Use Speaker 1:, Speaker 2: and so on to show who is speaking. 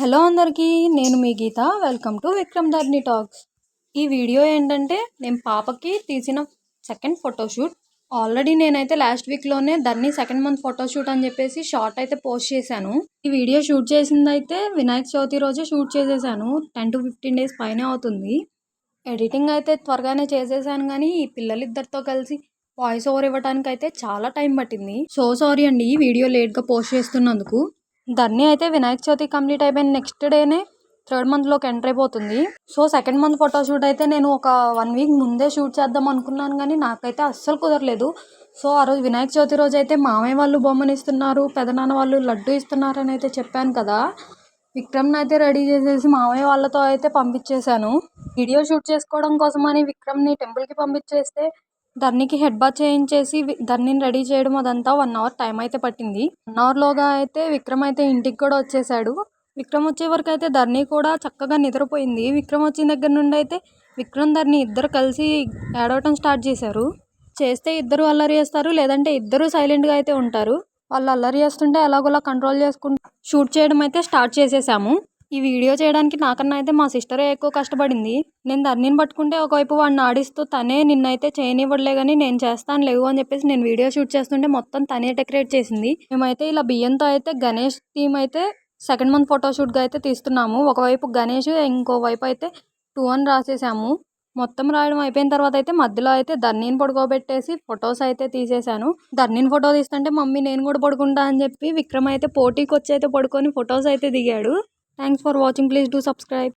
Speaker 1: Hello అందరికీ, నేను మీ Geetha. Welcome to Vikram Dharni talks. ఈ వీడియో ఏంటంటే నేను పాపకి తీసిన సెకండ్ ఫోటోషూట్. ఆల్రెడీ నేనైతే లాస్ట్ వీక్లోనే ధర్ని సెకండ్ మంత్ ఫోటోషూట్ అని చెప్పేసి షార్ట్ అయితే పోస్ట్ చేశాను. ఈ వీడియో షూట్ చేసిందైతే వినాయక చవితి రోజే షూట్ చేసేసాను. 10 to 15 days పైనే అవుతుంది. ఎడిటింగ్ అయితే త్వరగానే చేసేసాను, కానీ ఈ పిల్లలిద్దరితో కలిసి వాయిస్ ఓవర్ ఇవ్వడానికి అయితే చాలా టైం పట్టింది. సో సారీ అండి, ఈ వీడియో లేట్గా పోస్ట్ చేస్తున్నందుకు. ధర్ని అయితే వినాయక చవితి కంప్లీట్ అయిపోయిన నెక్స్ట్ డేనే థర్డ్ మంత్లోకి ఎంటర్ అయిపోతుంది. సో సెకండ్ మంత్ ఫోటోషూట్ అయితే నేను ఒక 1 week ముందే షూట్ చేద్దాం అనుకున్నాను, కానీ నాకైతే అస్సలు కుదరలేదు. సో ఆ రోజు వినాయక చవితి రోజు అయితే మామయ్య వాళ్ళు బొమ్మను ఇస్తున్నారు, పెదనాన్న వాళ్ళు లడ్డు ఇస్తున్నారు అని అయితే చెప్పాను కదా. విక్రమ్ని అయితే రెడీ చేసేసి మామయ్య వాళ్ళతో అయితే పంపించేశాను. వీడియో షూట్ చేసుకోవడం కోసమని విక్రమ్ని టెంపుల్కి పంపించేస్తే ధర్నికి హెడ్ బాత్ చేయించేసి ధర్నిని రెడీ చేయడం అదంతా 1 hour టైం అయితే పట్టింది. 1 hourలోగా అయితే విక్రమ్ అయితే ఇంటికి కూడా వచ్చేసాడు. విక్రమ్ వచ్చే వరకు అయితే ధర్ని కూడా చక్కగా నిద్రపోయింది. విక్రమ్ వచ్చిన దగ్గర నుండి అయితే విక్రమ్ ధర్ని ఇద్దరు కలిసి ఏడవటం స్టార్ట్ చేశారు. చేస్తే ఇద్దరు అల్లరి చేస్తారు, లేదంటే ఇద్దరు సైలెంట్గా అయితే ఉంటారు. వాళ్ళు అల్లరి చేస్తుంటే ఎలాగోలా కంట్రోల్ చేసుకుంటూ షూట్ చేయడం అయితే స్టార్ట్ చేసేసాము. ఈ వీడియో చేయడానికి నాకన్నా అయితే మా సిస్టరే ఎక్కువ కష్టపడింది. నేను ధర్నిని పట్టుకుంటే ఒకవైపు వాడిని ఆడిస్తూ తనే నిన్నైతే చేయనివ్వడలే, కానీ నేను చేస్తాను లేవు అని చెప్పేసి నేను వీడియో షూట్ చేస్తుంటే మొత్తం తనే డెకరేట్ చేసింది. మేమైతే ఇలా బియ్యంతో అయితే గణేష్ థీమ్ అయితే సెకండ్ మంత్ ఫోటోషూట్గా అయితే తీస్తున్నాము. ఒకవైపు గణేష్, ఇంకోవైపు అయితే 2 అని రాసేసాము. మొత్తం రాయడం అయిపోయిన తర్వాత అయితే మధ్యలో అయితే ధర్నిని పడుకోబెట్టేసి ఫొటోస్ అయితే తీసేశాను. ధర్నిని ఫోటో తీస్తుంటే మమ్మీ నేను కూడా పడుకుంటా అని చెప్పి విక్రమ్ అయితే పోటీకి వచ్చి అయితే పడుకొని ఫొటోస్ అయితే దిగాడు. Thanks for watching. Please do subscribe.